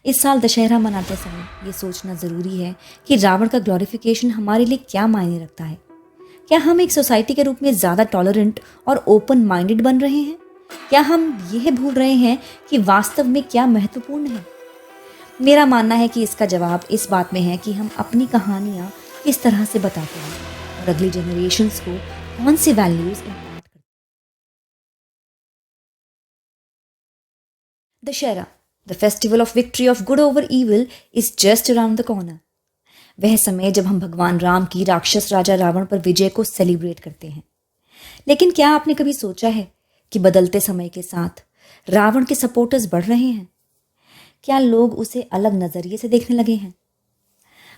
इस साल दशहरा मनाते समय ये सोचना ज़रूरी है कि रावण का ग्लोरिफिकेशन हमारे लिए क्या मायने रखता है। क्या हम एक सोसाइटी के रूप में ज़्यादा टॉलरेंट और ओपन माइंडेड बन रहे हैं? क्या हम यह भूल रहे हैं कि वास्तव में क्या महत्वपूर्ण है? मेरा मानना है कि इसका जवाब इस बात में है कि हम अपनी कहानियाँ किस तरह से बताते हैं और अगली जनरेशन्स को कौन सी वैल्यूज़ इम्पार्ट करते हैं। Dussehra, the festival of victory of good over evil, is just around the corner. वह समय जब हम भगवान राम की राक्षस राजा रावण पर विजय को सेलिब्रेट करते हैं। लेकिन क्या आपने कभी सोचा है कि बदलते समय के साथ रावण के सपोर्टर्स बढ़ रहे हैं? क्या लोग उसे अलग नजरिए से देखने लगे हैं?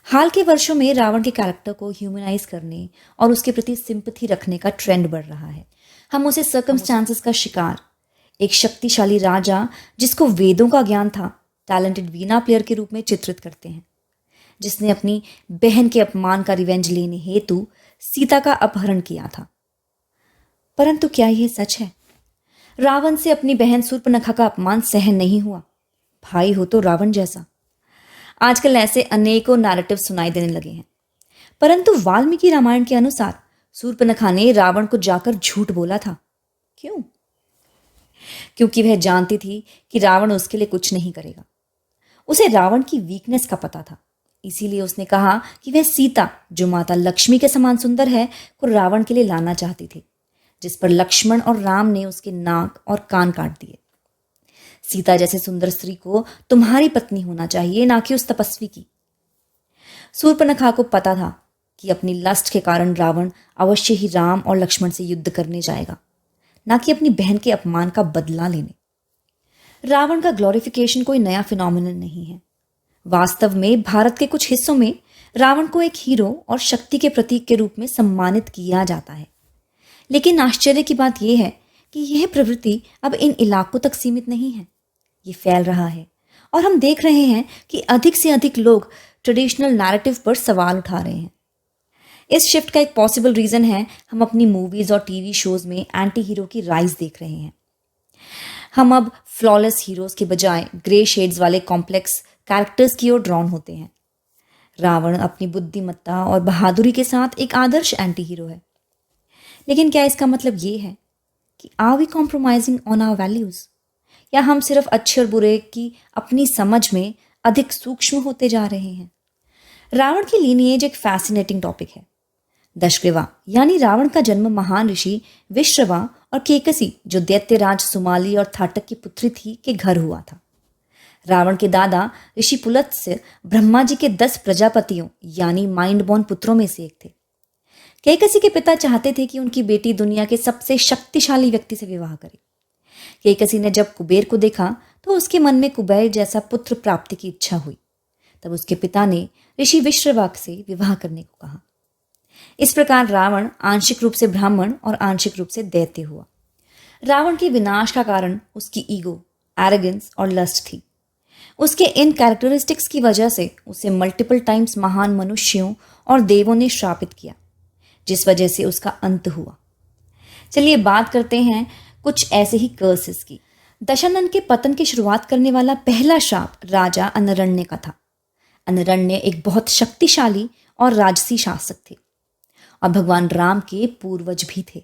हाल के वर्षों में रावण के कैरेक्टर को ह्यूमनाइज करने और उसके प्रति सिंपैथी रखने का ट्रेंड बढ़ रहा है। हम उसे सर्कमस्टांसेस का शिकार, एक शक्तिशाली राजा जिसको वेदों का ज्ञान था, टैलेंटेड वीणा प्लेयर के रूप में चित्रित करते हैं, जिसने अपनी बहन के अपमान का रिवेंज लेने हेतु सीता का अपहरण किया था। परंतु क्या यह सच है? रावण से अपनी बहन शूर्पणखा का अपमान सहन नहीं हुआ। भाई हो तो रावण जैसा। आजकल ऐसे अनेकों नैरेटिव सुनाई देने लगे हैं। परंतु वाल्मीकि रामायण के अनुसार शूर्पणखा ने रावण को जाकर झूठ बोला था। क्यों? क्योंकि वह जानती थी कि रावण उसके लिए कुछ नहीं करेगा। उसे रावण की वीकनेस का पता था। इसीलिए उसने कहा कि वह सीता, जो माता लक्ष्मी के समान सुंदर है, को रावण के लिए लाना चाहती थी, जिस पर लक्ष्मण और राम ने उसके नाक और कान काट दिए। सीता जैसे सुंदर स्त्री को तुम्हारी पत्नी होना चाहिए, ना कि उस तपस्वी की। शूर्पणखा को पता था कि अपनी लस्ट के कारण रावण अवश्य ही राम और लक्ष्मण से युद्ध करने जाएगा, ना कि अपनी बहन के अपमान का बदला लेने। रावण का ग्लोरिफिकेशन कोई नया फिनोमिनन नहीं है। वास्तव में भारत के कुछ हिस्सों में रावण को एक हीरो और शक्ति के प्रतीक के रूप में सम्मानित किया जाता है। लेकिन आश्चर्य की बात यह है कि यह प्रवृत्ति अब इन इलाकों तक सीमित नहीं है। ये फैल रहा है और हम देख रहे हैं कि अधिक से अधिक लोग ट्रेडिशनल नैरेटिव पर सवाल उठा रहे हैं। इस शिफ्ट का एक पॉसिबल रीजन है हम अपनी मूवीज और टीवी शोज में एंटी हीरो की राइज देख रहे हैं। हम अब फ्लॉलेस हीरोज के बजाय ग्रे शेड्स वाले कॉम्प्लेक्स कैरेक्टर्स की ओर ड्रॉन होते हैं। रावण अपनी बुद्धिमत्ता और बहादुरी के साथ एक आदर्श एंटी हीरो है। लेकिन क्या इसका मतलब ये है कि are we compromising on our values, या हम सिर्फ अच्छे और बुरे की अपनी समझ में अधिक सूक्ष्म होते जा रहे हैं? रावण की लीनिएज एक फैसिनेटिंग टॉपिक है। दशग्रीवा यानी रावण का जन्म महान ऋषि विश्रवा और केकसी, जो दैत्यराज सुमाली और थाटक की पुत्री थी, के घर हुआ था। रावण के दादा ऋषि पुलत्स्य ब्रह्मा जी के 10 प्रजापतियों यानी माइंड बॉर्न पुत्रों में से एक थे। केकसी के पिता चाहते थे कि उनकी बेटी दुनिया के सबसे शक्तिशाली व्यक्ति से विवाह करे। केकसी ने जब कुबेर को देखा तो उसके मन में कुबेर जैसा पुत्र प्राप्ति की इच्छा हुई। तब उसके पिता ने ऋषि विश्रवाक से विवाह करने को कहा। इस प्रकार रावण आंशिक रूप से ब्राह्मण और आंशिक रूप से दैत्य हुआ। रावण के विनाश का कारण उसकी ईगो, एरोगेंस और लस्ट थी। उसके इन कैरेक्टरिस्टिक्स की वजह से उसे मल्टीपल टाइम्स महान मनुष्यों और देवों ने श्रापित किया, जिस वजह से उसका अंत हुआ। चलिए बात करते हैं कुछ ऐसे ही कर्सेस की। दशानन के पतन की शुरुआत करने वाला पहला श्राप राजा अनरण्य का था। अनरण्य एक बहुत शक्तिशाली और राजसी शासक थे और भगवान राम के पूर्वज भी थे।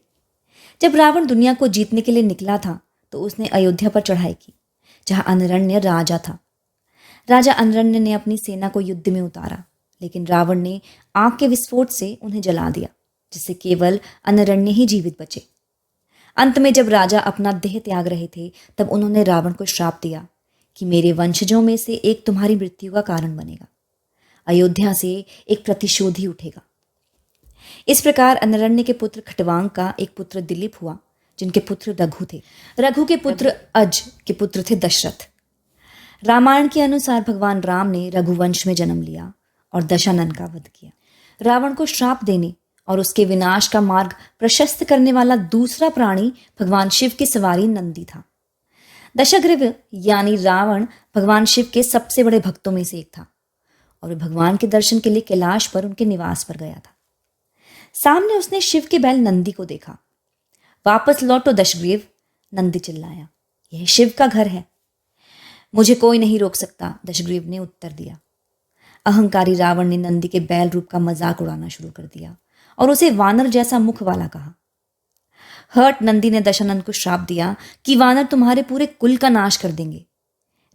जब रावण दुनिया को जीतने के लिए निकला था तो उसने अयोध्या पर चढ़ाई की, जहां अनरण्य राजा था। राजा अनरण्य ने अपनी सेना को युद्ध में उतारा, लेकिन रावण ने आग के विस्फोट से उन्हें जला दिया, जिससे केवल अनरण्य ही जीवित बचे। अंत में जब राजा अपना देह त्याग रहे थे, तब उन्होंने रावण को श्राप दिया कि मेरे वंशजों में से एक तुम्हारी मृत्यु का कारण बनेगा। अयोध्या से एक प्रतिशोधी उठेगा। इस प्रकार अनरण्य के पुत्र खटवांग का एक पुत्र दिलीप हुआ, जिनके पुत्र रघु थे। रघु के पुत्र अज के पुत्र थे दशरथ। रामायण के अनुसार भगवान राम ने रघुवंश में जन्म लिया और दशानन का वध किया। रावण को श्राप देने और उसके विनाश का मार्ग प्रशस्त करने वाला दूसरा प्राणी भगवान शिव की सवारी नंदी था। दशग्रीव यानी रावण भगवान शिव के सबसे बड़े भक्तों में से एक था और वह भगवान के दर्शन के लिए कैलाश पर उनके निवास पर गया था। सामने उसने शिव के बैल नंदी को देखा। वापस लौटो दशग्रीव, नंदी चिल्लाया, यह शिव का घर है। मुझे कोई नहीं रोक सकता, दशग्रीव ने उत्तर दिया। अहंकारी रावण ने नंदी के बैल रूप का मजाक उड़ाना शुरू कर दिया और उसे वानर जैसा मुख वाला कहा। हर्ट नंदी ने दशानन को श्राप दिया कि वानर तुम्हारे पूरे कुल का नाश कर देंगे।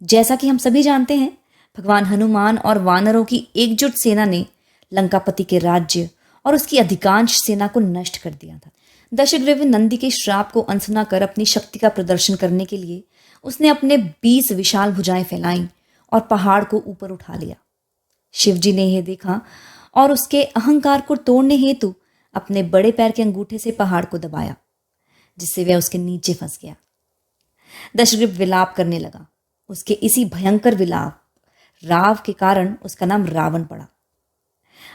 जैसा कि हम सभी जानते हैं, भगवान हनुमान और वानरों की एकजुट सेना ने लंकापति के राज्य और उसकी अधिकांश सेना को नष्ट कर दिया था। दशग्रीव नंदी के श्राप को अनसुना कर अपनी शक्ति का प्रदर्शन करने के लिए उसने अपने 20 विशाल भुजाएं फैलाईं और पहाड़ को ऊपर उठा लिया। शिवजी ने यह देखा और उसके अहंकार को तोड़ने हेतु अपने बड़े पैर के अंगूठे से पहाड़ को दबाया, जिससे वह उसके नीचे फंस गया। दशग्रीव विलाप करने लगा। उसके इसी भयंकर विलाप राव के कारण उसका नाम रावण पड़ा।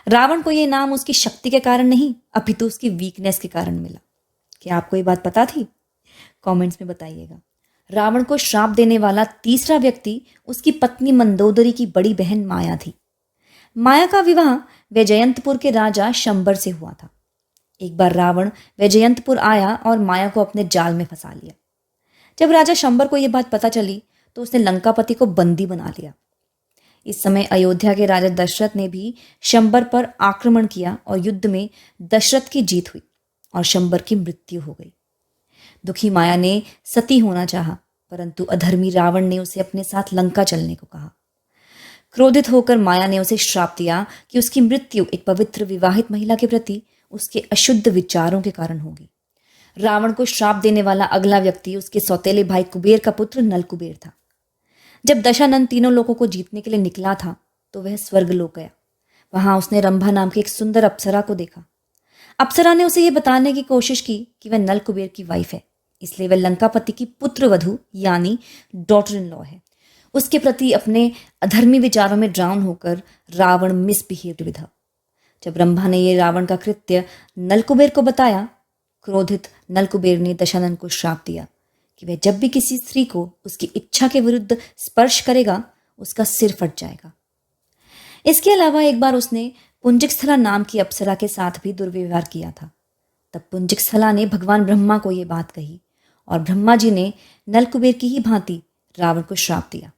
रावण को यह नाम उसकी शक्ति के कारण नहीं, अपितु उसकी वीकनेस के कारण मिला। क्या आपको ये बात पता थी? कमेंट्स में बताइएगा। रावण को श्राप देने वाला तीसरा व्यक्ति उसकी पत्नी मंदोदरी की बड़ी बहन माया थी। माया का विवाह वैजयंतपुर के राजा शंबर से हुआ था। एक बार रावण वैजयंतपुर आया और माया को अपने जाल में फंसा लिया। जब राजा शंबर को यह बात पता चली तो उसने लंकापति को बंदी बना लिया। इस समय अयोध्या के राजा दशरथ ने भी शंबर पर आक्रमण किया और युद्ध में दशरथ की जीत हुई और शंबर की मृत्यु हो गई। दुखी माया ने सती होना चाहा, परंतु अधर्मी रावण ने उसे अपने साथ लंका चलने को कहा। क्रोधित होकर माया ने उसे श्राप दिया कि उसकी मृत्यु एक पवित्र विवाहित महिला के प्रति उसके अशुद्ध विचारों के कारण होगी। रावण को श्राप देने वाला अगला व्यक्ति उसके सौतेले भाई कुबेर का पुत्र नल कुबेर था। जब दशानन तीनों लोगों को जीतने के लिए निकला था तो वह स्वर्गलोक गया। वहां उसने रंभा नाम की एक सुंदर अप्सरा को देखा। अप्सरा ने उसे यह बताने की कोशिश की कि वह नल कुबेर की वाइफ है, इसलिए वह लंकापति की पुत्र वधू यानी डॉटर इन लॉ है। उसके प्रति अपने अधर्मी विचारों में ड्राउन होकर रावण मिसबिहेव्ड विद हर। जब रंभा ने यह रावण का कृत्य नलकुबेर को बताया, क्रोधित नलकुबेर ने दशानन को श्राप दिया कि वह जब भी किसी स्त्री को उसकी इच्छा के विरुद्ध स्पर्श करेगा उसका सिर फट जाएगा। इसके अलावा एक बार उसने पुंजिकस्थला नाम की अप्सरा के साथ भी दुर्व्यवहार किया था। तब पुंजिकस्थला ने भगवान ब्रह्मा को यह बात कही और ब्रह्मा जी ने नलकुबेर की ही भांति रावण को श्राप दिया।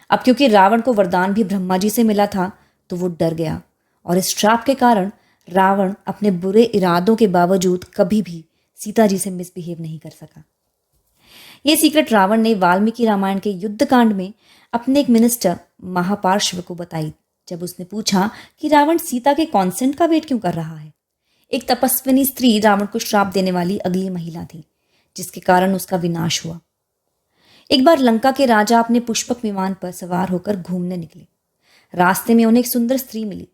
अब क्योंकि रावण को वरदान भी ब्रह्मा जी से मिला था तो वो डर गया और इस श्राप के कारण रावण अपने बुरे इरादों के बावजूद कभी भी सीता जी से मिसबिहेव नहीं कर सका। ये सीक्रेट रावण ने वाल्मीकि रामायण के युद्ध कांड में अपने एक मिनिस्टर महापार्श्व को बताई, जब उसने पूछा कि रावण सीता के कॉन्सेंट का वेट क्यों कर रहा है। एक तपस्विनी स्त्री रावण को श्राप देने वाली अगली महिला थी, जिसके कारण उसका विनाश हुआ। एक बार लंका के राजा अपने पुष्पक विमान पर सवार होकर घूमने निकले। रास्ते में उन्हें एक सुंदर स्त्री मिली।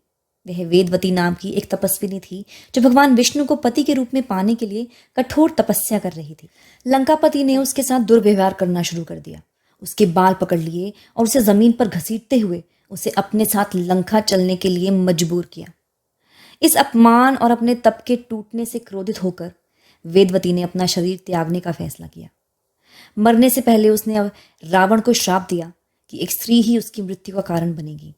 वह वेदवती नाम की एक तपस्विनी थी जो भगवान विष्णु को पति के रूप में पाने के लिए कठोर तपस्या कर रही थी। लंकापति ने उसके साथ दुर्व्यवहार करना शुरू कर दिया। उसके बाल पकड़ लिए और उसे जमीन पर घसीटते हुए उसे अपने साथ लंका चलने के लिए मजबूर किया। इस अपमान और अपने तप के टूटने से क्रोधित होकर वेदवती ने अपना शरीर त्यागने का फैसला किया। मरने से पहले उसने अब रावण को श्राप दिया कि एक स्त्री ही उसकी मृत्यु का कारण बनेगी।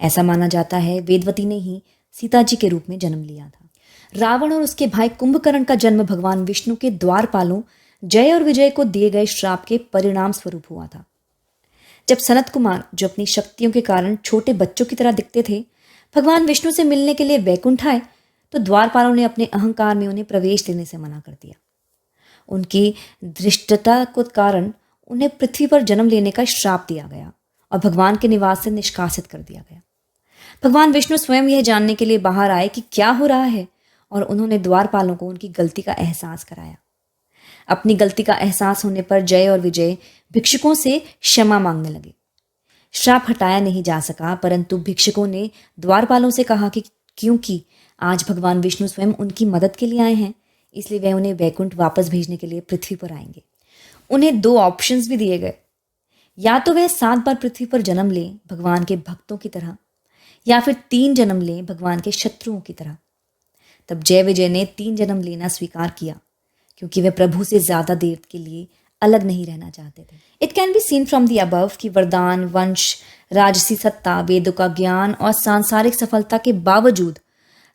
ऐसा माना जाता है वेदवती ने ही सीता जी के रूप में जन्म लिया था। रावण और उसके भाई कुंभकर्ण का जन्म भगवान विष्णु के द्वारपालों जय और विजय को दिए गए श्राप के परिणाम स्वरूप हुआ था। जब सनत कुमार, जो अपनी शक्तियों के कारण छोटे बच्चों की तरह दिखते थे, भगवान विष्णु से मिलने के लिए वैकुंठ आए तो द्वारपालों ने अपने अहंकार में उन्हें प्रवेश देने से मना कर दिया। उनकी धृष्टता के कारण उन्हें पृथ्वी पर जन्म लेने का श्राप दिया गया और भगवान के निवास से निष्कासित कर दिया गया। भगवान विष्णु स्वयं यह जानने के लिए बाहर आए कि क्या हो रहा है और उन्होंने द्वारपालों को उनकी गलती का एहसास कराया। अपनी गलती का एहसास होने पर जय और विजय भिक्षुकों से क्षमा मांगने लगे। श्राप हटाया नहीं जा सका, परंतु भिक्षुकों ने द्वारपालों से कहा कि क्योंकि आज भगवान विष्णु स्वयं उनकी मदद के लिए आए हैं, इसलिए वह उन्हें वैकुंठ वापस भेजने के लिए पृथ्वी पर आएंगे। उन्हें 2 ऑप्शंस भी दिए गए, या तो वह 7 बार पृथ्वी पर जन्म लें भगवान के भक्तों की तरह, या फिर 3 जन्म लें भगवान के शत्रुओं की तरह। तब जय विजय ने 3 जन्म लेना स्वीकार किया, क्योंकि वे प्रभु से ज्यादा देर के लिए अलग नहीं रहना चाहते थे। It can be seen from the above कि वरदान, वंश, राजसी सत्ता, वेदों का ज्ञान और सांसारिक सफलता के बावजूद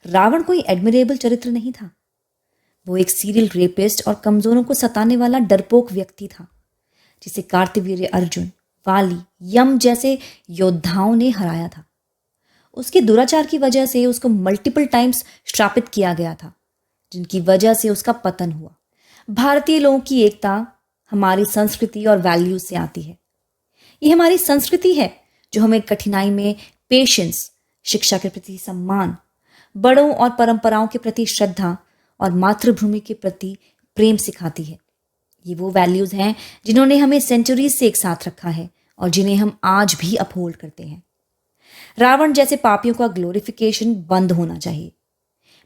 रावण कोई एडमिरेबल चरित्र नहीं था। वो एक सीरियल रेपिस्ट और कमजोरों को सताने वाला डरपोक व्यक्ति था, जिसे कार्तवीर्य अर्जुन, वाली, यम जैसे योद्धाओं ने हराया था। उसके दुराचार की वजह से उसको मल्टीपल टाइम्स श्रापित किया गया था, जिनकी वजह से उसका पतन हुआ। भारतीय लोगों की एकता हमारी संस्कृति और वैल्यूज से आती है। ये हमारी संस्कृति है जो हमें कठिनाई में पेशेंस, शिक्षा के प्रति सम्मान, बड़ों और परंपराओं के प्रति श्रद्धा और मातृभूमि के प्रति प्रेम सिखाती है। ये वो वैल्यूज हैं जिन्होंने हमें सेंचुरीज से एक साथ रखा है और जिन्हें हम आज भी अपहोल्ड करते हैं। रावण जैसे पापियों का ग्लोरिफिकेशन बंद होना चाहिए।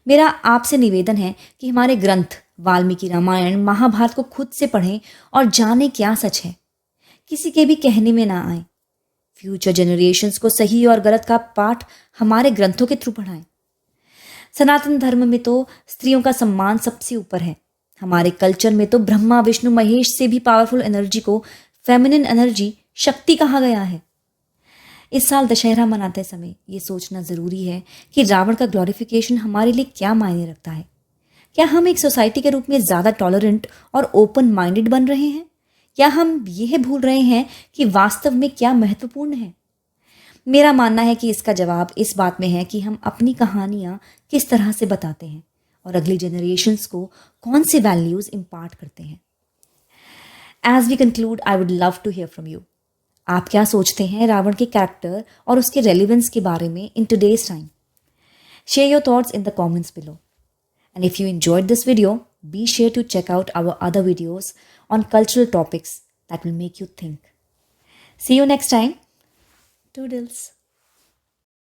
मेरा आपसे निवेदन है कि हमारे ग्रंथ वाल्मीकि रामायण, महाभारत को खुद से पढ़ें और जानें क्या सच है, किसी के भी कहने में ना आए। फ्यूचर जनरेशंस को सही और गलत का पाठ हमारे ग्रंथों के थ्रू पढ़ाएं। सनातन धर्म में तो स्त्रियों का सम्मान सबसे ऊपर है। हमारे कल्चर में तो ब्रह्मा विष्णु महेश से भी पावरफुल एनर्जी को फेमिनिन एनर्जी, शक्ति कहा गया है। इस साल दशहरा मनाते समय ये सोचना जरूरी है कि रावण का ग्लोरिफिकेशन हमारे लिए क्या मायने रखता है। क्या हम एक सोसाइटी के रूप में ज्यादा टॉलरेंट और ओपन माइंडेड बन रहे हैं, या हम यह भूल रहे हैं कि वास्तव में क्या महत्वपूर्ण है? मेरा मानना है कि इसका जवाब इस बात में है कि हम अपनी कहानियां किस तरह से बताते हैं और अगली जनरेशंस को कौन से वैल्यूज इम्पार्ट करते हैं। As we conclude, I would love to hear from you. आप क्या सोचते हैं रावण के कैरेक्टर और उसके रेलिवेंस के बारे में in today's time? Share your thoughts in the comments below. And if you enjoyed this video, be sure to check out our other videos on cultural topics that will make you think. See you next time. Toodles.